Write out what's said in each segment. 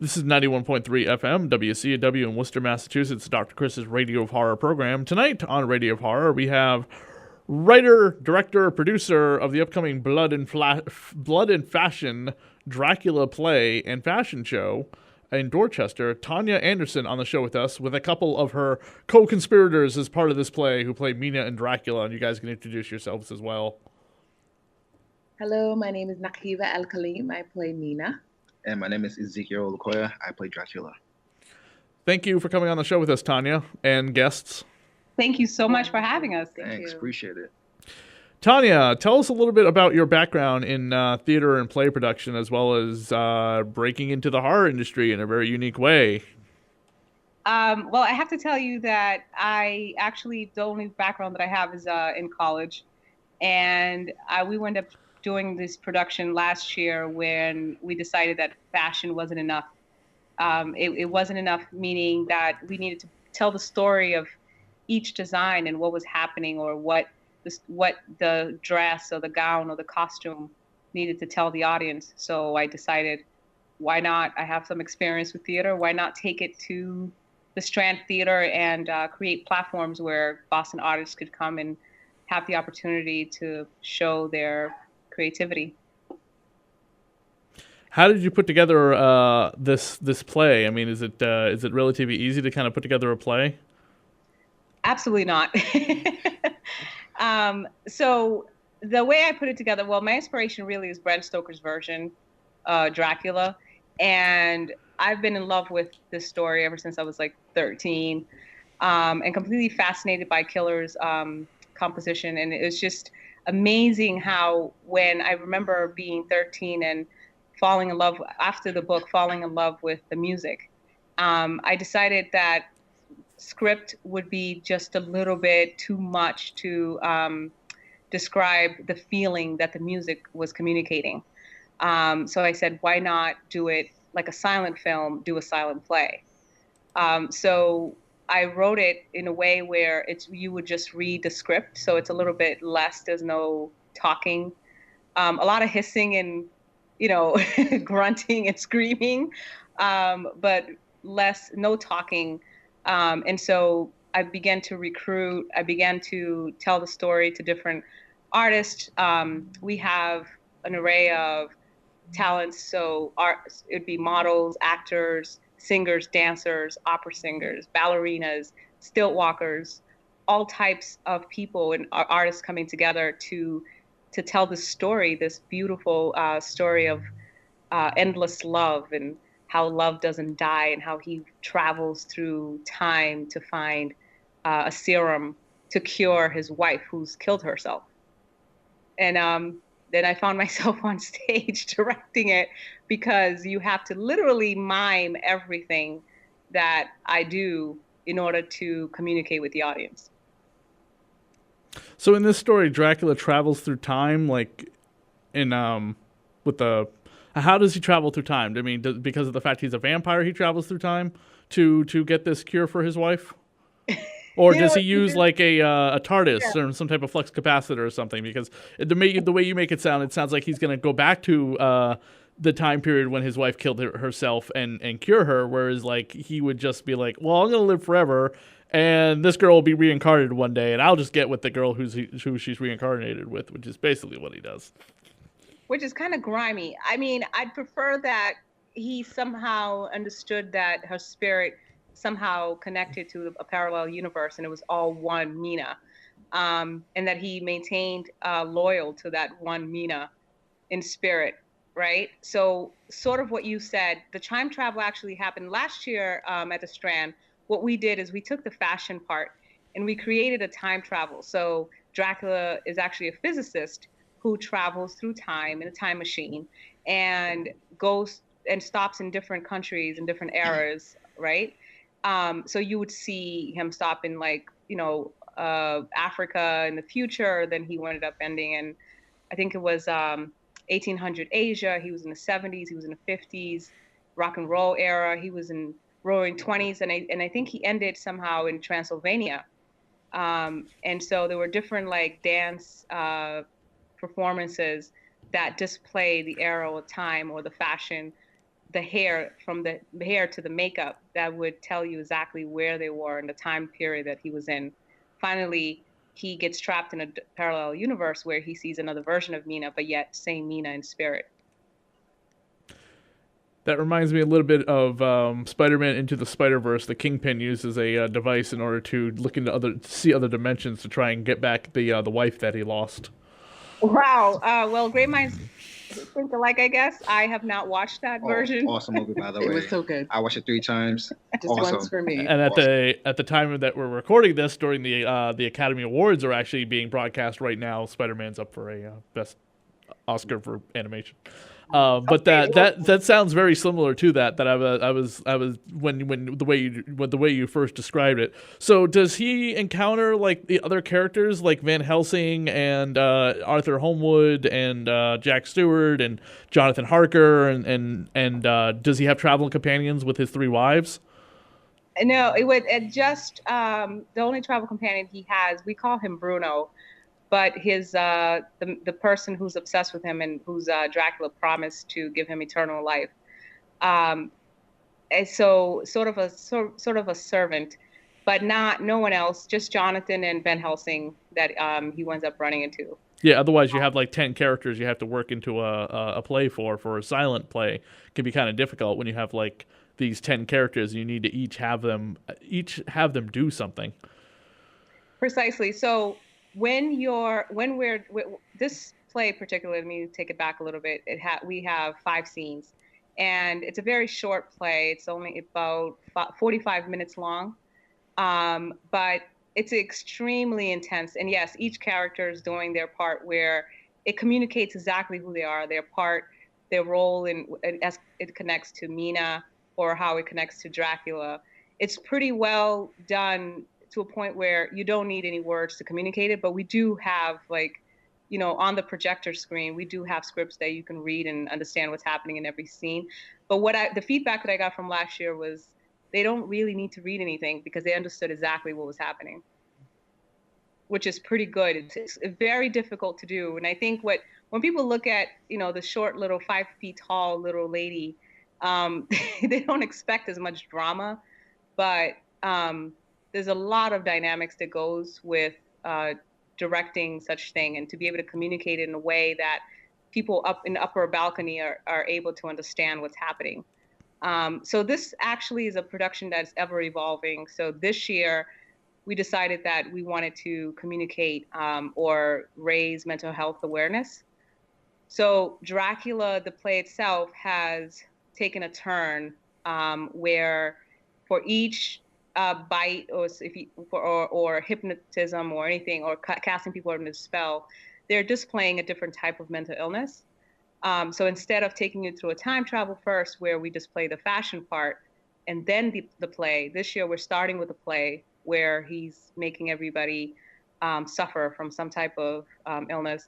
This is 91.3 FM, WCAW in Worcester, Massachusetts, Dr. Chris's Radio of Horror program. Tonight on Radio of Horror, we have writer, director, producer of the upcoming Blood and Fashion Dracula play and fashion show in Dorchester, Tania Anderson on the show with us, with a couple of her co-conspirators as part of this play who play Mina and Dracula, and you guys can introduce yourselves as well. Hello, my name is Naqibah Al-Kaleen. I play Mina. And my name is Ezekiel Olukoya. I play Dracula. Thank you for coming on the show with us, Tania, and guests. Thank you so much for having us. Thanks, appreciate it. Tania, tell us a little bit about your background in theater and play production, as well as breaking into the horror industry in a very unique way. Well, I have to tell you that the only background that I have is in college. And we wound up doing this production last year when we decided that fashion wasn't enough. It wasn't enough, meaning that we needed to tell the story of each design and what was happening, or what the dress or the gown or the costume needed to tell the audience. So I decided, why not? I have some experience with theater. Why not take it to the Strand Theater and create platforms where Boston artists could come and have the opportunity to show their creativity. How did you put together this play? I mean, is it relatively easy to kind of put together a play? Absolutely not. So the way I put it together, well, my inspiration really is Bram Stoker's version, Dracula, and I've been in love with this story ever since I was like 13, and completely fascinated by Killer's composition. And it was just amazing how, when I remember being 13 and falling in love with the music, I decided that script would be just a little bit too much to describe the feeling that the music was communicating. So I said, why not do it like a silent film, do a silent play? So I wrote it in a way where you would just read the script, so it's a little bit less. There's no talking, a lot of hissing and grunting and screaming, but no talking. And so I began to recruit. I began to tell the story to different artists. We have an array of talents, so it'd be models, actors, singers, dancers, opera singers, ballerinas, stilt walkers, all types of people and artists coming together to tell this story, this beautiful story of endless love, and how love doesn't die, and how he travels through time to find a serum to cure his wife who's killed herself. And then I found myself on stage directing it, because you have to literally mime everything that I do in order to communicate with the audience. So in this story, Dracula travels through time, like how does he travel through time? I mean, because of the fact he's a vampire, he travels through time to get this cure for his wife? Or does he use like a TARDIS or some type of flux capacitor or something? Because the way you make it sounds like he's going to go back to the time period when his wife killed herself and cure her, whereas like he would just be like, well, I'm going to live forever, and this girl will be reincarnated one day, and I'll just get with the girl who she's reincarnated with, which is basically what he does. Which is kind of grimy. I mean, I'd prefer that he somehow understood that her spirit somehow connected to a parallel universe, and it was all one Mina, and that he maintained loyal to that one Mina in spirit, right? So sort of what you said, the time travel actually happened last year at the Strand. What we did is we took the fashion part and we created a time travel. So Dracula is actually a physicist who travels through time in a time machine and goes and stops in different countries and different eras, right? So you would see him stop in Africa in the future. Then he ended up ending in, I think it was 1800 Asia. He was in the 70s. He was in the 50s, rock and roll era. He was in roaring 20s. And I think he ended somehow in Transylvania. And so there were different dance performances that display the era or time or the fashion the hair, from the hair to the makeup, that would tell you exactly where they were in the time period that he was in. Finally, he gets trapped in a parallel universe where he sees another version of Mina, but yet same Mina in spirit. That reminds me a little bit of Spider-Man Into the Spiderverse. The Kingpin uses a device in order to look into see other dimensions to try and get back the wife that he lost. Wow. Well, great minds think alike, I guess. I have not watched that version. Awesome movie, by the way. It was so good. I watched it 3 times. Just Awesome. once for me. And at the time that we're recording this, during the Academy Awards are actually being broadcast right now. Spider-Man's up for a best Oscar for animation. But that sounds very similar to that I was when the way you first described it. So does he encounter like the other characters like Van Helsing and Arthur Homewood and Jack Stewart and Jonathan Harker and does he have traveling companions with his 3 wives? No, just the only travel companion he has. We call him Bruno. But his the person who's obsessed with him and who's Dracula promised to give him eternal life, and so sort of a servant, but no one else, just Jonathan and Van Helsing that he winds up running into. Yeah, otherwise you have like 10 characters you have to work into a play for a silent play. It can be kind of difficult when you have like these 10 characters and you need to each have them do something. Precisely. So. This play particularly, let me take it back a little bit. We have 5 scenes, and it's a very short play. It's only about 45 minutes long, but it's extremely intense. And yes, each character is doing their part where it communicates exactly who they are, their part, their role as it connects to Mina or how it connects to Dracula. It's pretty well done to a point where you don't need any words to communicate it, but we do have on the projector screen, we do have scripts that you can read and understand what's happening in every scene. But the feedback that I got from last year was they don't really need to read anything because they understood exactly what was happening, which is pretty good. It's very difficult to do. And I think when people look at, the short little 5 feet tall little lady, they don't expect as much drama, but, there's a lot of dynamics that goes with directing such thing, and to be able to communicate it in a way that people up in the upper balcony are able to understand what's happening. So this actually is a production that's ever evolving. So this year we decided that we wanted to communicate or raise mental health awareness. So Dracula, the play itself, has taken a turn where for each bite or hypnotism or anything, or casting people under a spell, they're displaying a different type of mental illness. So instead of taking you through a time travel first, where we display the fashion part and then the play, this year we're starting with a play where he's making everybody suffer from some type of illness,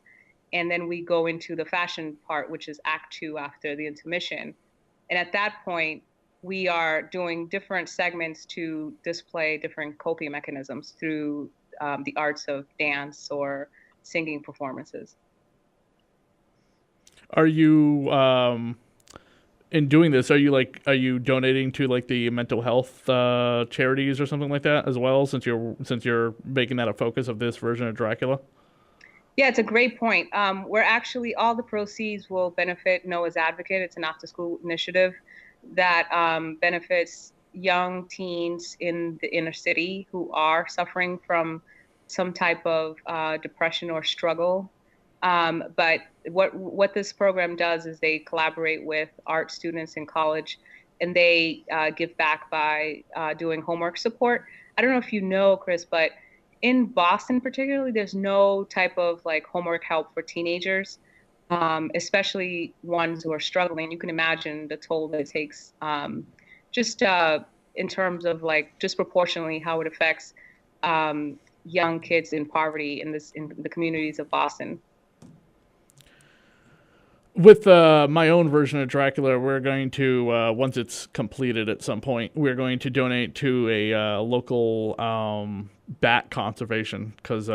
and then we go into the fashion part, which is Act 2 after the intermission. And at that point, we are doing different segments to display different coping mechanisms through the arts of dance or singing performances. Are you in doing this? Are you donating to like the mental health charities or something like that as well? Since you're making that a focus of this version of Dracula. Yeah, it's a great point. We're actually, all the proceeds will benefit Noah's Advocate. It's an after-school initiative that benefits young teens in the inner city who are suffering from some type of depression or struggle. But what this program does is they collaborate with art students in college, and they give back by doing homework support. I don't know if you know, Chris, but in Boston particularly, there's no type of like homework help for teenagers. Especially ones who are struggling. You can imagine the toll that it takes, just in terms of like disproportionately how it affects young kids in poverty in the communities of Boston. With my own version of Dracula, we're going to, once it's completed at some point, we're going to donate to a local bat conservation, because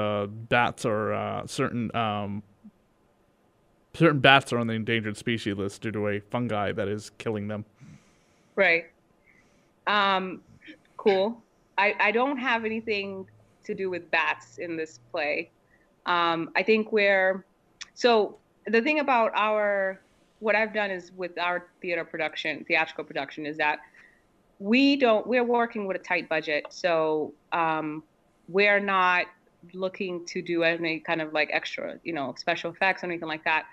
bats are certain bats are on the endangered species list due to a fungi that is killing them. Right. Cool. I don't have anything to do with bats in this play. I think so the thing about what I've done is with our theatrical production is that we're working with a tight budget. So we're not looking to do any kind of like extra, special effects or anything like that.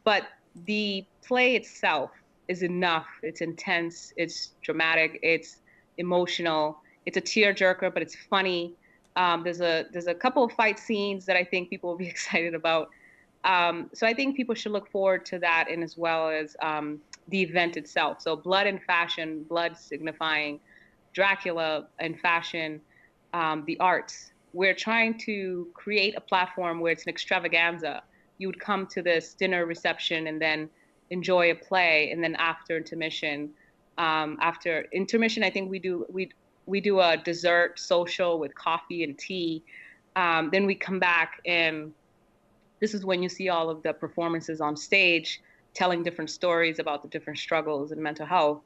But the play itself is enough. It's intense. It's dramatic. It's emotional. It's a tearjerker, but it's funny. There's a couple of fight scenes that I think people will be excited about. So I think people should look forward to that, and as well as the event itself. So blood and fashion, blood signifying Dracula and fashion, the arts. We're trying to create a platform where it's an extravaganza. You would come to this dinner reception and then enjoy a play, and then after intermission, I think we do a dessert social with coffee and tea. Then we come back, and this is when you see all of the performances on stage telling different stories about the different struggles and mental health.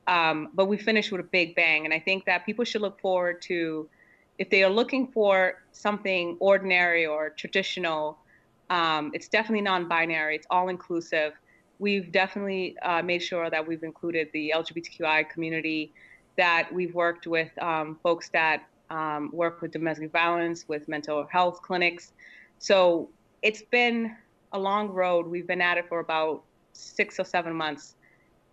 But we finish with a big bang. And I think that people should look forward to, if they are looking for something ordinary or traditional, it's definitely non-binary. It's all inclusive. We've definitely made sure that we've included the LGBTQI community, that we've worked with folks that work with domestic violence, with mental health clinics. So it's been a long road. We've been at it for about 6 or 7 months.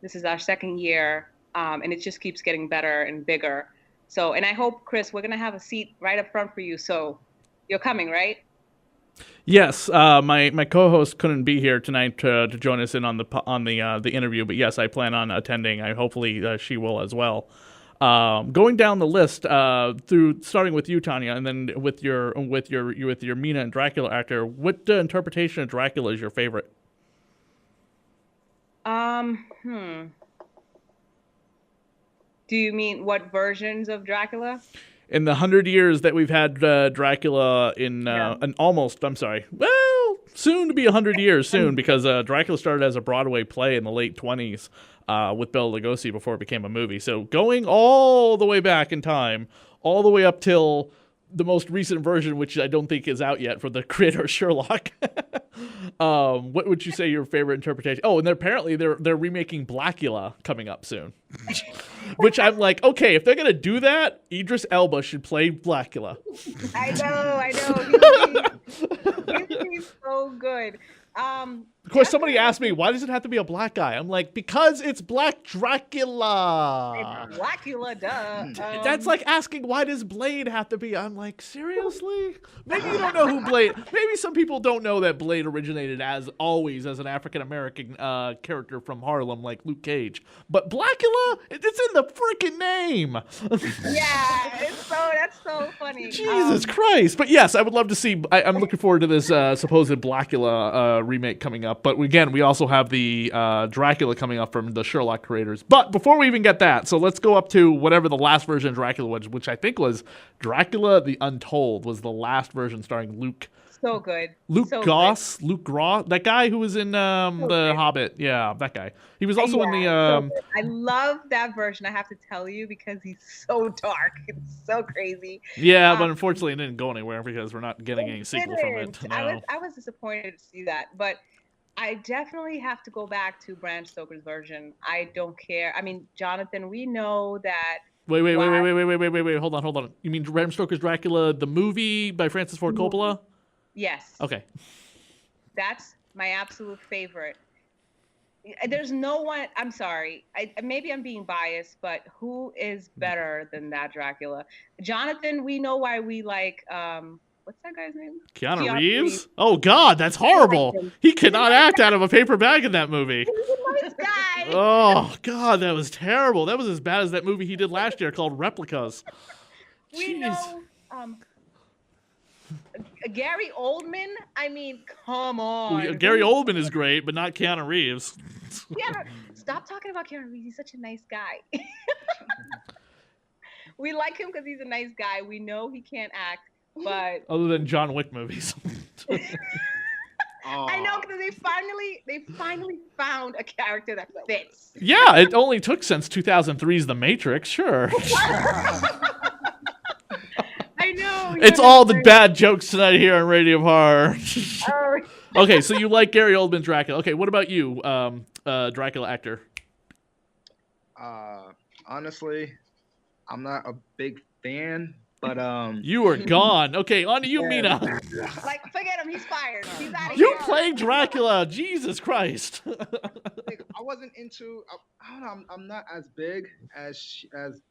This is our second year, and it just keeps getting better and bigger. So, and I hope, Chris, we're going to have a seat right up front for you. So you're coming, right? Yes, my co-host couldn't be here tonight to join us in on the interview, but yes, I plan on attending. Hopefully she will as well. Going down the list, starting with you, Tania, and then with your Mina and Dracula actor, what interpretation of Dracula is your favorite? Do you mean what versions of Dracula? In the 100 years that we've had Dracula soon to be 100 years soon, because Dracula started as a Broadway play in the late 20s with Bela Lugosi before it became a movie. So going all the way back in time, all the way up till the most recent version, which I don't think is out yet, for the creator of Sherlock. What would you say your favorite interpretation? Oh, and they're remaking Blackula coming up soon. Which I'm like, okay, if they're gonna do that, Idris Elba should play Blackula. I know. He's so good. Of course, somebody asked me, why does it have to be a black guy? I'm like, because it's Black Dracula. It's Blackula, duh. That's like asking, why does Blade have to be? I'm like, seriously? Maybe you don't know who Blade. Maybe some people don't know that Blade originated as an African American character from Harlem, like Luke Cage. But Blackula, it's in the freaking name. Yeah, that's so funny. Jesus Christ! But yes, I would love to see. I'm looking forward to this supposed Blackula remake coming up. But again, we also have the Dracula coming up from the Sherlock creators. But before we even get that, so let's go up to whatever the last version of Dracula was, which I think was Dracula the Untold, was the last version starring Luke. So good. Luke Goss, Luke Graw, that guy who was in The Hobbit. Yeah, that guy. He was also in the. I love that version. I have to tell you, because he's so dark. It's so crazy. Yeah, but unfortunately, it didn't go anywhere because we're not getting any sequel from it. No. I was disappointed to see that, but I definitely have to go back to Bram Stoker's version. I don't care. I mean, Jonathan, we know that. Wait. Hold on. You mean Bram Stoker's Dracula, the movie by Francis Ford Coppola? Yes. Okay. That's my absolute favorite. There's no one. I'm sorry. Maybe I'm being biased, but who is better than that Dracula? Jonathan, we know why we like. What's that guy's name? Keanu Reeves? Oh, God, that's horrible. He cannot act out of a paper bag in that movie. He's a nice guy. Oh, God, that was terrible. That was as bad as that movie he did last year called Replicas. We know Gary Oldman. I mean, come on. Gary Oldman is great, but not Keanu Reeves. Yeah, stop talking about Keanu Reeves. He's such a nice guy. We like him because he's a nice guy. We know he can't act. But other than John Wick movies. I know, because they finally found a character that fits. Yeah, it only took since 2003's The Matrix, sure. I know. It's all the bad jokes tonight here on Radio of Horror. Oh. Okay, so you like Gary Oldman's Dracula. Okay, what about you, Dracula actor? Honestly, I'm not a big fan, but You are gone. Okay, on to you, Mina. Like, forget him. He's fired. He's out of You here. played Dracula. Jesus Christ. like, I wasn't into. I don't know. I'm not as big as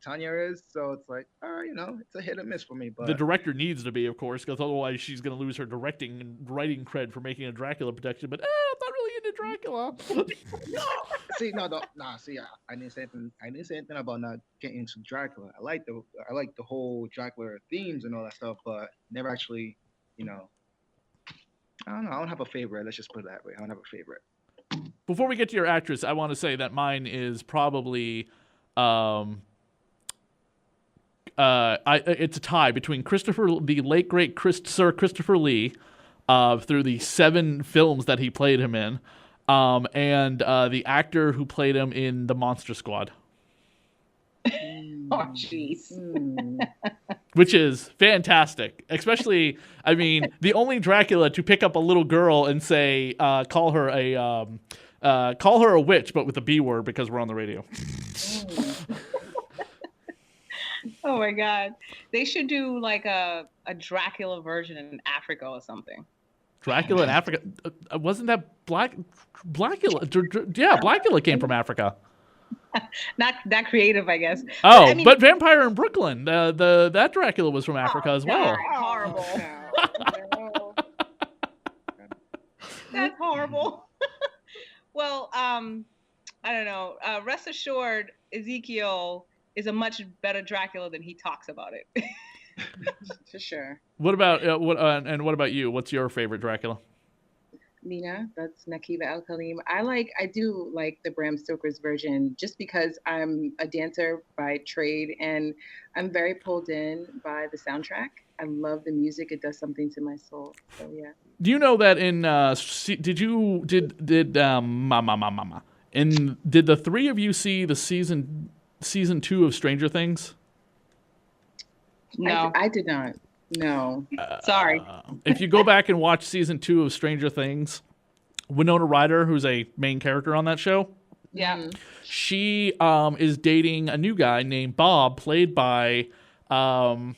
Tanya is, so it's like, it's a hit or miss for me. But The director needs to be, of course, because otherwise she's going to lose her directing and writing cred for making a Dracula production. But I'm not really into Dracula. see, I didn't say anything. I didn't say anything about not getting into Dracula. I like the whole Dracula themes and all that stuff, but never actually, I don't know. I don't have a favorite. Let's just put it that way. I don't have a favorite. Before we get to your actress, I want to say that mine is probably, it's a tie between the late great Sir Christopher Lee, through the 7 films that he played him in, and the actor who played him in The Monster Squad. Oh, jeez. Which is fantastic. Especially, I mean, the only Dracula to pick up a little girl and say, call her a witch, but with a B word because we're on the radio. Oh my God. They should do like a Dracula version in Africa or something. Dracula in Africa? Wasn't that Blackula? Yeah, Blackula came from Africa. Not that creative, I guess. Oh, I mean, but Vampire in Brooklyn, that Dracula was from Africa as well. Horrible. That's horrible. Well, I don't know. Rest assured, Ezekiel is a much better Dracula than he talks about it. For sure. What about what about you? What's your favorite Dracula? Mina, that's Naqibah Al-Kaleen. I do like the Bram Stoker's version just because I'm a dancer by trade and I'm very pulled in by the soundtrack. I love the music. It does something to my soul. So yeah. Do you know that in did the three of you see the season 2 of Stranger Things? No. I did not. No. Sorry. If you go back and watch season 2 of Stranger Things, Winona Ryder, who's a main character on that show, Yeah. she is dating a new guy named Bob, played by oh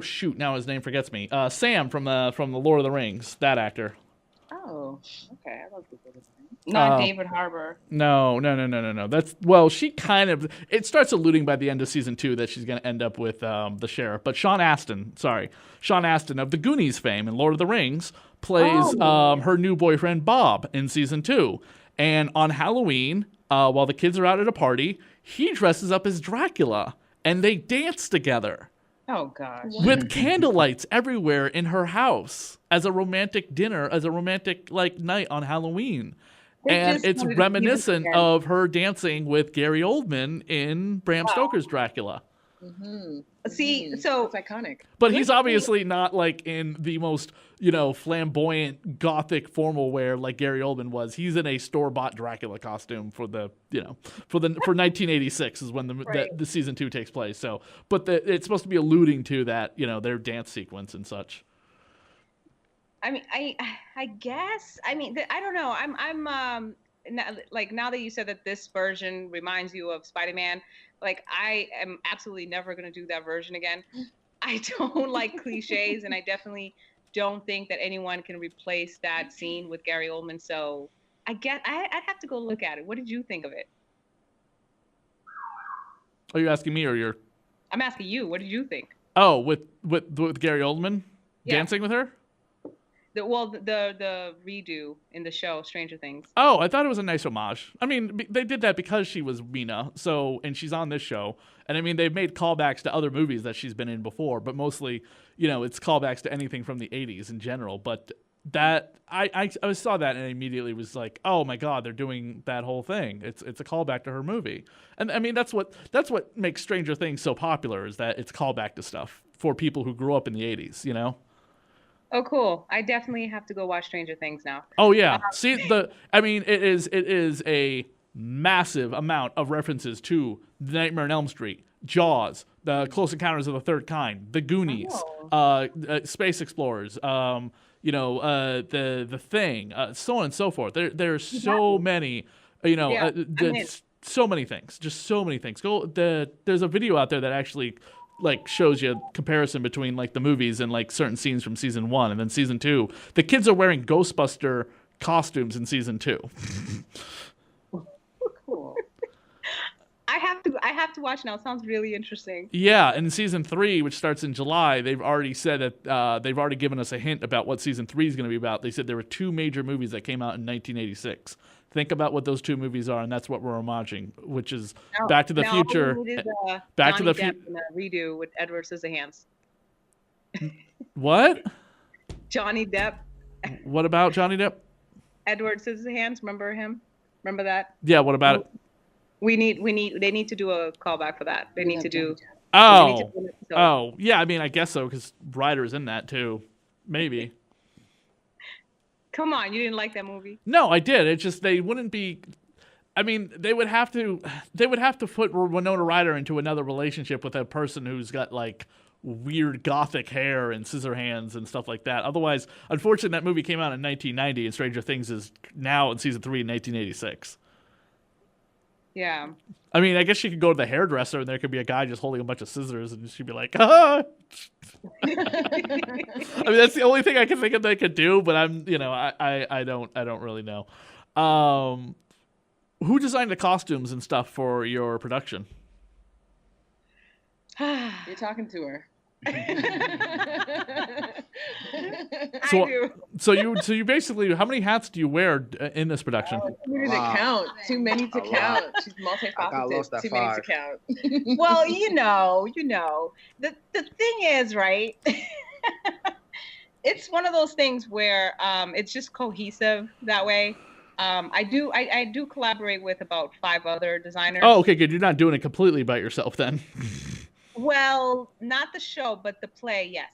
shoot, now his name forgets me. Sam from the Lord of the Rings, that actor. Oh, okay. I love the name. Not David Harbour. No. That's she kind of. It starts alluding by the end of season 2 that she's going to end up with the sheriff. But Sean Astin of the Goonies fame and Lord of the Rings plays her new boyfriend Bob in season 2. And on Halloween, while the kids are out at a party, he dresses up as Dracula and they dance together. Oh gosh. With candlelights everywhere in her house as a romantic dinner, as a romantic night on Halloween. And it's reminiscent of her dancing with Gary Oldman in Bram Stoker's Dracula. Mm-hmm. See, so it's iconic. But he's obviously not in the most, flamboyant gothic formal wear like Gary Oldman was. He's in a store-bought Dracula costume for 1986 is when the season 2 takes place. So, but it's supposed to be alluding to that, their dance sequence and such. I mean, I guess. I mean, I don't know. I'm now that you said that this version reminds you of Spider-Man, I am absolutely never going to do that version again. I don't like cliches, and I definitely don't think that anyone can replace that scene with Gary Oldman. So I'd have to go look at it. What did you think of it? Are you asking me or you're? I'm asking you. What did you think? Oh, with Gary Oldman dancing with her? The redo in the show Stranger Things. Oh, I thought it was a nice homage. I mean, they did that because she was Mina, and she's on this show. And I mean, they've made callbacks to other movies that she's been in before, but mostly, it's callbacks to anything from the 80s in general. But that I saw that and I immediately was like, oh my God, they're doing that whole thing. It's a callback to her movie. And I mean, that's what makes Stranger Things so popular is that it's callback to stuff for people who grew up in the 80s, Oh, cool. I definitely have to go watch Stranger Things now. Oh yeah. I mean, it is a massive amount of references to The Nightmare on Elm Street, Jaws, The Close Encounters of the Third Kind, The Goonies, Space Explorers, the Thing, so on and so forth. There's so many, Yeah, I'm in. so many things, just so many things. There's a video out there that actually like shows you a comparison between like the movies and like certain scenes from season 1 and then season 2. The kids are wearing Ghostbuster costumes in season 2. Cool. I have to watch now. It sounds really interesting. Yeah, and in season 3, which starts in July, they've already said that they've already given us a hint about what season 3 is going to be about. They said there were 2 major movies that came out in 1986. Think about what those 2 movies are, and that's what we're homaging, which is Back to the Future. All we need is, Back to Johnny the Depp Future. in a redo with Edward Scissorhands. What? Johnny Depp, What about Johnny Depp? Edward Scissorhands. Remember him? Remember that? Yeah, what about it? They need to do a callback for that. They need to do. Oh, they need to do an episode. oh, yeah. I mean, I guess so because Ryder's in that too. Maybe. Come on, you didn't like that movie? No, I did. It's just they wouldn't be. I mean, they would have to put Winona Ryder into another relationship with a person who's got like weird gothic hair and scissor hands and stuff like that. Otherwise, unfortunately, that movie came out in 1990, and Stranger Things is now in season 3 in 1986. Yeah. I mean, I guess she could go to the hairdresser, and there could be a guy just holding a bunch of scissors, and she'd be like, "Ah." I mean, that's the only thing I can think of they could do. But I don't really know. Who designed the costumes and stuff for your production? You're talking to her. So, I do. so you basically, how many hats do you wear in this production? Too many to Wow. count. Too many to A lot. count. She's I got lost multifaceted. at Too many to 5. count. Well, the thing is, right? It's one of those things where it's just cohesive that way. I do collaborate with about 5 other designers. Oh, okay, good. You're not doing it completely by yourself then. Well, not the show, but the play, yes.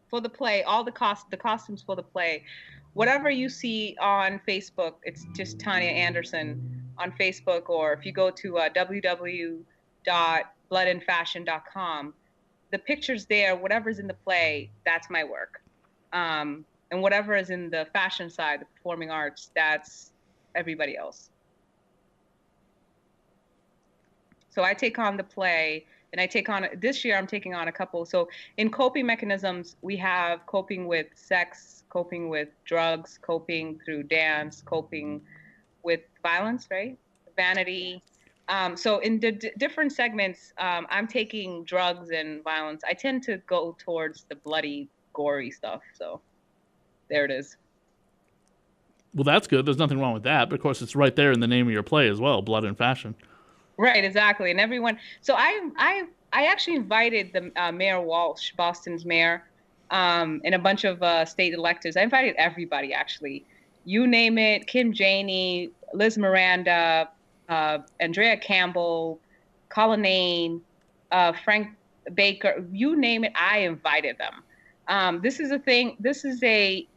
For the play, all the costumes for the play. Whatever you see on Facebook, it's just Tania Anderson on Facebook, or if you go to www.bloodandfashion.com, the pictures there, whatever's in the play, that's my work. And whatever is in the fashion side, the performing arts, that's everybody else. So I take on the play, and this year I'm taking on a couple. So in coping mechanisms, we have coping with sex, coping with drugs, coping through dance, coping with violence, right? Vanity. So in the different segments, I'm taking drugs and violence. I tend to go towards the bloody, gory stuff. So there it is. Well, that's good. There's nothing wrong with that. But of course, it's right there in the name of your play as well, Blood and Fashion. Right, exactly. And everyone. So I actually invited the Mayor Walsh, Boston's mayor, and a bunch of state electors. I invited everybody, actually. You name it: Kim Janey, Liz Miranda, Andrea Campbell, Colonnane, Frank Baker. You name it, I invited them. This is a thing. This is a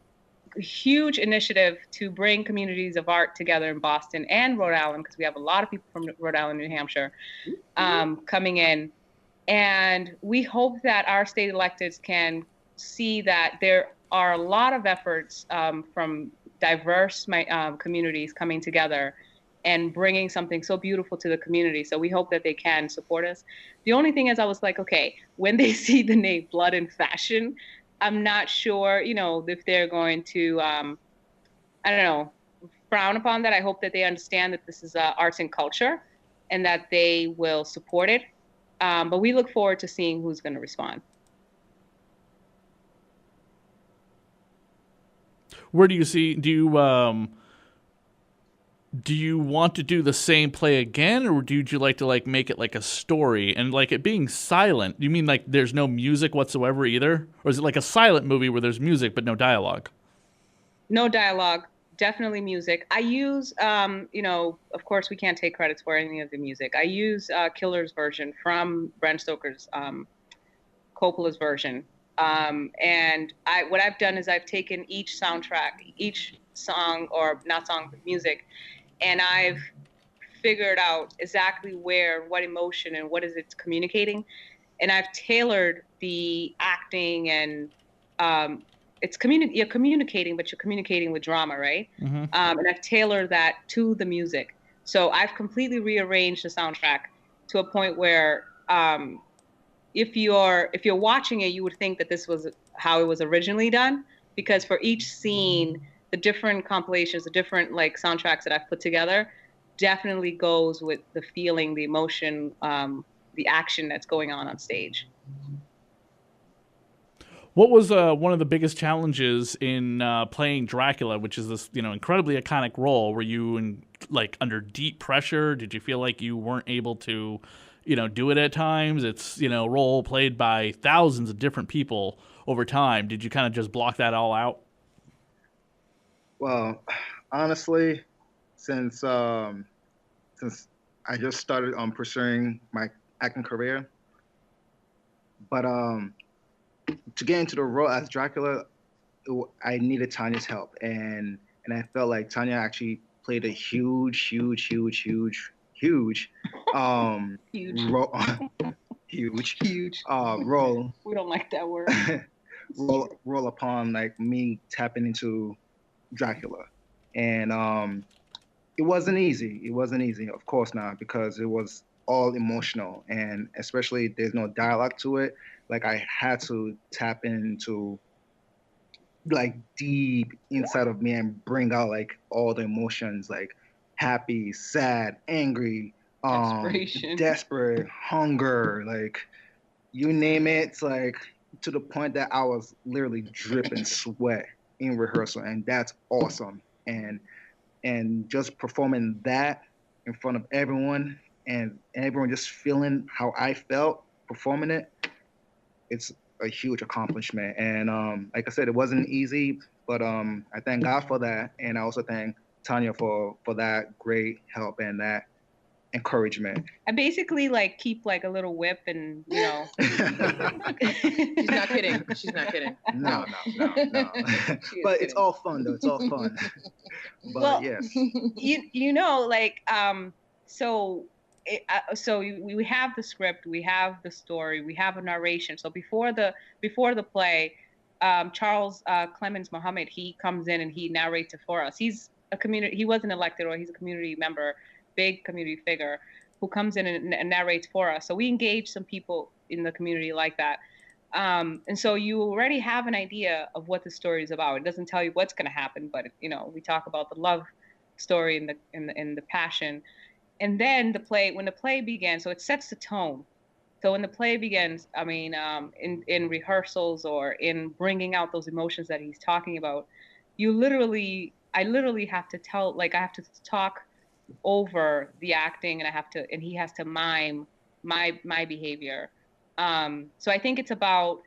huge initiative to bring communities of art together in Boston and Rhode Island, because we have a lot of people from Rhode Island, New Hampshire, coming in. And we hope that our state electeds can see that there are a lot of efforts from diverse communities coming together and bringing something so beautiful to the community. So we hope that they can support us. The only thing is, I was like, okay, when they see the name Blood and Fashion, I'm not sure, if they're going to, I don't know, frown upon that. I hope that they understand that this is arts and culture and that they will support it. But we look forward to seeing who's going to respond. Where do you want to do the same play again, or would you like to make it like a story and like it being silent? You mean like there's no music whatsoever either, or is it like a silent movie where there's music but no dialogue? No dialogue, definitely music. I use, of course we can't take credits for any of the music. I use Killer's version from Bram Stoker's Coppola's version. And what I've done is I've taken each soundtrack, each song, or not song, but music, and I've figured out exactly where, what emotion, and what is it communicating. And I've tailored the acting, and you're communicating, but you're communicating with drama, right? Mm-hmm. And I've tailored that to the music. So I've completely rearranged the soundtrack to a point where if you're watching it, you would think that this was how it was originally done, because for each scene, the different compilations, the different like soundtracks that I've put together definitely goes with the feeling, the emotion, the action that's going on stage. What was one of the biggest challenges in playing Dracula, which is this, incredibly iconic role? Were you under deep pressure? Did you feel like you weren't able to, do it at times? It's, role played by thousands of different people over time. Did you kind of just block that all out? Well, honestly, since I just started pursuing my acting career, but to get into the role as Dracula, I needed Tania's help, and I felt like Tania actually played a huge role, Huge. Role. We don't like that word. role upon like me tapping into Dracula, and it wasn't easy. It wasn't easy, of course not, because it was all emotional, and especially there's no dialogue to it. Like I had to tap into like deep inside of me and bring out like all the emotions, like happy, sad, angry, desperate, hunger, like you name it. It's like to the point that I was literally dripping sweat in rehearsal, and that's awesome. And just performing that in front of everyone, and everyone just feeling how I felt performing it, it's a huge accomplishment. And like I said, it wasn't easy, but I thank God for that, and I also thank Tania for that great help and that encouragement. I basically keep a little whip, and She's not kidding. She's not kidding. No. But it's all fun though. It's all fun. But well, yes. So we have the script, we have the story, we have a narration. So before the play, Charles Clemens Mohammed, he comes in and he narrates it for us. He wasn't elected, or he's a community member, big community figure, who comes in and narrates for us. So we engage some people in the community like that. And so you already have an idea of what the story is about. It doesn't tell you what's going to happen, but we talk about the love story and the passion. And then when the play begins, so it sets the tone. So when the play begins, in rehearsals or in bringing out those emotions that he's talking about, I literally have to I have to talk over the acting, and he has to mime my behavior. So I think it's about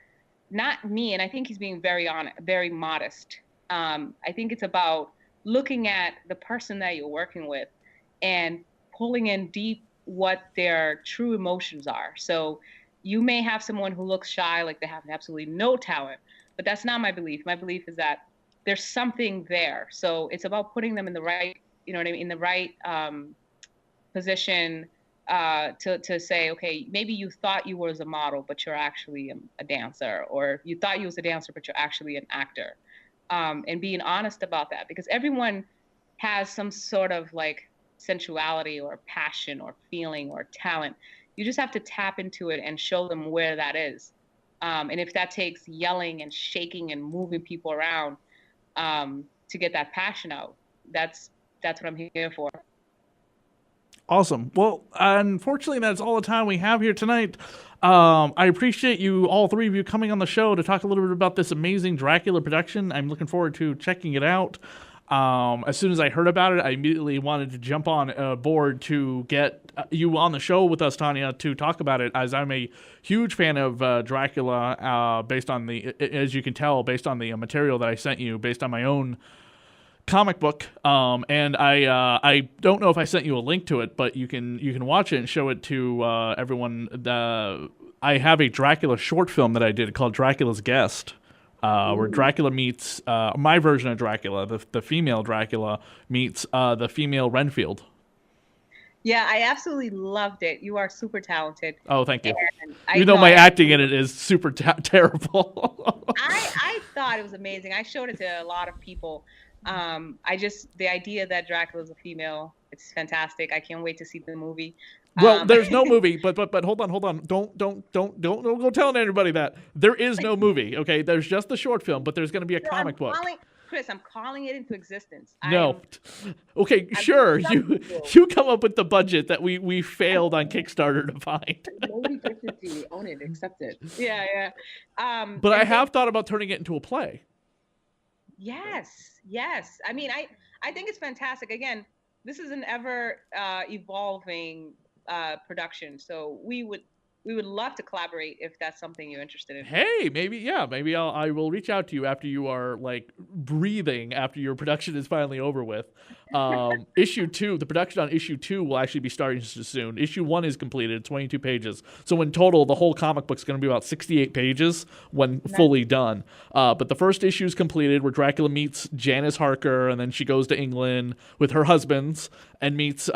not me, and I think he's being very honest, very modest. I think it's about looking at the person that you're working with and pulling in deep what their true emotions are. So you may have someone who looks shy, like they have absolutely no talent, but that's not my belief. My belief is that there's something there. So it's about putting them in the right, in the right position to say, okay, maybe you thought you was a model, but you're actually a dancer, or you thought you was a dancer, but you're actually an actor. And being honest about that, because everyone has some sort of sensuality or passion or feeling or talent. You just have to tap into it and show them where that is. And if that takes yelling and shaking and moving people around to get that passion out, that's what I'm here for. Awesome. Well, unfortunately, that's all the time we have here tonight. I appreciate you, all three of you, coming on the show to talk a little bit about this amazing Dracula production. I'm looking forward to checking it out. As soon as I heard about it, I immediately wanted to jump on board to get you on the show with us, Tania, to talk about it, as I'm a huge fan of Dracula, based on as you can tell, based on the material that I sent you, based on my own comic book. And I don't know if I sent you a link to it, but you can watch it and show it to everyone I have a Dracula short film that I did called Dracula's Guest, where Dracula meets my version of Dracula, the female Dracula meets the female Renfield. Yeah, I absolutely loved it. You are super talented. Oh, thank you. I Even though know, my acting in it is super terrible. I thought it was amazing. I showed it to a lot of people. The idea that Dracula is a female, it's fantastic. I can't wait to see the movie. Well, there's no movie, but hold on. Don't go telling anybody that. There is no movie, okay? There's just the short film, but there's going to be a comic book. Chris, I'm calling it into existence. No. Okay, sure. You come up with the budget that we failed on Kickstarter to find. Nobody gets it to you. Own it, accept it. Yeah. But I have thought about turning it into a play. Yes. I mean, I think it's fantastic. Again, this is an ever evolving production, so we would love to collaborate if that's something you're interested in. Hey, maybe I will reach out to you after you are like breathing after your production is finally over with. Issue 2, the production on issue 2 will actually be starting soon. Issue 1 is completed, 22 pages. So in total, the whole comic book's going to be about 68 pages when fully done. But the first issue is completed, where Dracula meets Janice Harker, and then she goes to England with her husbands and meets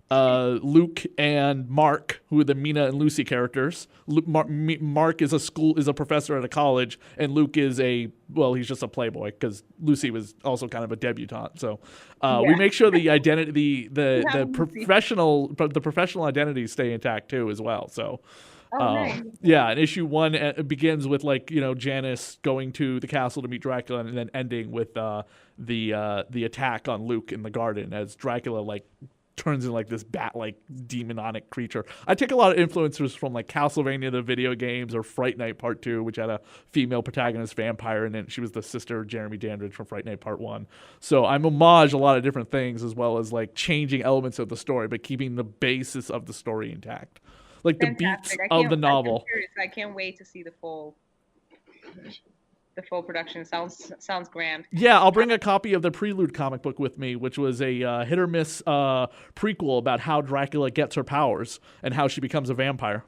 Luke and Mark, who are the Mina and Lucy characters. Mark is a professor at a college, and Luke is he's just a playboy because Lucy was also kind of a debutante. So we make sure the identity, the professional identities stay intact too as well. So. Nice. Yeah, and issue 1 begins with Janice going to the castle to meet Dracula, and then ending with the attack on Luke in the garden as Dracula turns into this bat-like demonic creature. I take a lot of influences from Castlevania the video games or Fright Night Part 2, which had a female protagonist vampire in it. She was the sister of Jeremy Dandridge from Fright Night Part 1. So I'm homage a lot of different things, as well as changing elements of the story, but keeping the basis of the story intact. The beats of the novel. I can't wait to see the full production. Sounds grand. Yeah, I'll bring a copy of the Prelude comic book with me, which was a hit or miss prequel about how Dracula gets her powers and how she becomes a vampire.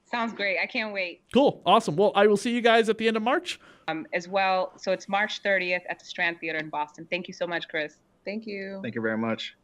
Sounds great. I can't wait. Cool. Awesome. Well, I will see you guys at the end of March. As well. So it's March 30th at the Strand Theater in Boston. Thank you so much, Chris. Thank you. Thank you very much.